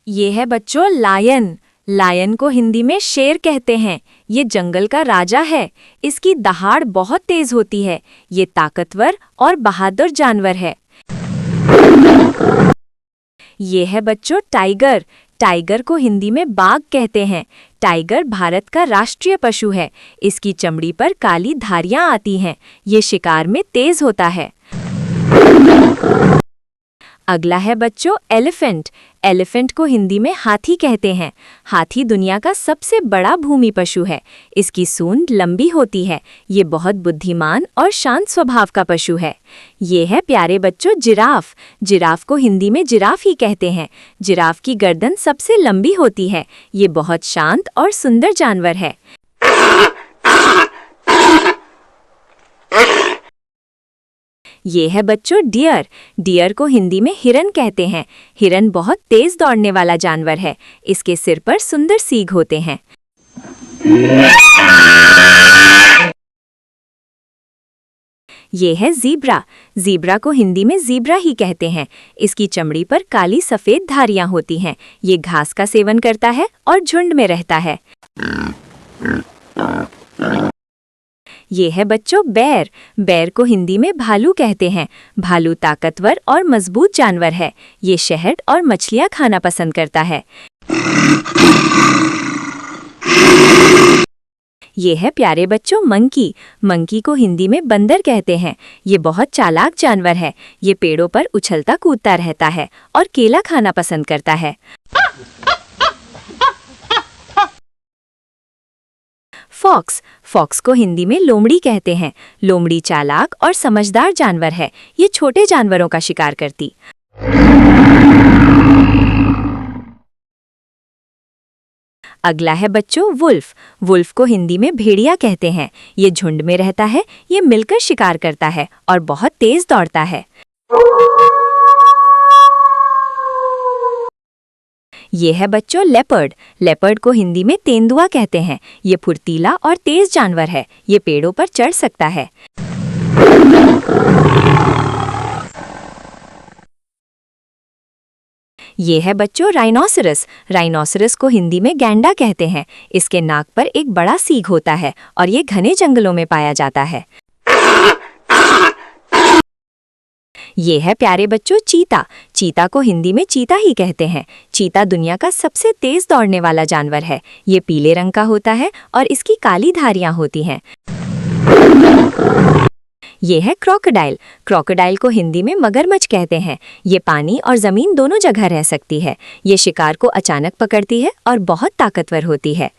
ये है बच्चों लायन। लायन को हिंदी में शेर कहते हैं। ये जंगल का राजा है। इसकी दहाड़ बहुत तेज होती है। ये ताकतवर और बहादुर जानवर है। ये है बच्चों टाइगर। टाइगर को हिंदी में बाघ कहते हैं। टाइगर भारत का राष्ट्रीय पशु है। इसकी चमड़ी पर काली धारियां आती हैं। ये शिकार में तेज होता है। अगला है बच्चों एलिफेंट। एलिफेंट को हिंदी में हाथी कहते हैं। हाथी दुनिया का सबसे बड़ा भूमि पशु है। इसकी सूंड लंबी होती है। ये बहुत बुद्धिमान और शांत स्वभाव का पशु है। ये है प्यारे बच्चों जिराफ। जिराफ को हिंदी में जिराफ ही कहते हैं। जिराफ की गर्दन सबसे लंबी होती है। ये बहुत शांत और सुंदर जानवर है। ये है बच्चों डियर। डियर को हिंदी में हिरन कहते हैं। हिरन बहुत तेज दौड़ने वाला जानवर है। इसके सिर पर सुंदर सींग होते हैं। ये है ज़ीब्रा। ज़ीब्रा को हिंदी में ज़ीब्रा ही कहते हैं। इसकी चमड़ी पर काली सफ़ेद धारियां होती हैं। ये घास का सेवन करता है और झुंड में रहता है। ये है बच्चों बैर। बैर को हिंदी में भालू कहते हैं। भालू ताकतवर और मजबूत जानवर है। ये शहद और मछलियां खाना पसंद करता है। ये है प्यारे बच्चों मंकी। मंकी को हिंदी में बंदर कहते हैं। ये बहुत चालाक जानवर है। ये पेड़ों पर उछलता कूदता रहता है और केला खाना पसंद करता है। फॉक्स। फॉक्स को हिंदी में लोमड़ी कहते हैं। लोमड़ी चालाक और समझदार जानवर है। ये छोटे जानवरों का शिकार करती। अगला है बच्चों वुल्फ। वुल्फ को हिंदी में भेड़िया कहते हैं। ये झुंड में रहता है। ये मिलकर शिकार करता है और बहुत तेज दौड़ता है। ये है बच्चों लेपर्ड। लेपर्ड को हिंदी में तेंदुआ कहते हैं। ये फुर्तीला और तेज जानवर है। ये पेड़ों पर चढ़ सकता है। ये है बच्चों राइनोसरस। राइनोसरस को हिंदी में गैंडा कहते हैं। इसके नाक पर एक बड़ा सींग होता है और ये घने जंगलों में पाया जाता है। ये है प्यारे बच्चों चीता। चीता को हिंदी में चीता ही कहते हैं। चीता दुनिया का सबसे तेज दौड़ने वाला जानवर है। ये पीले रंग का होता है और इसकी काली धारियां होती हैं। ये है क्रोकोडाइल। क्रोकोडाइल को हिंदी में मगरमच्छ कहते हैं। ये पानी और जमीन दोनों जगह रह सकती है। ये शिकार को अचानक पकड़ती है और बहुत ताकतवर होती है।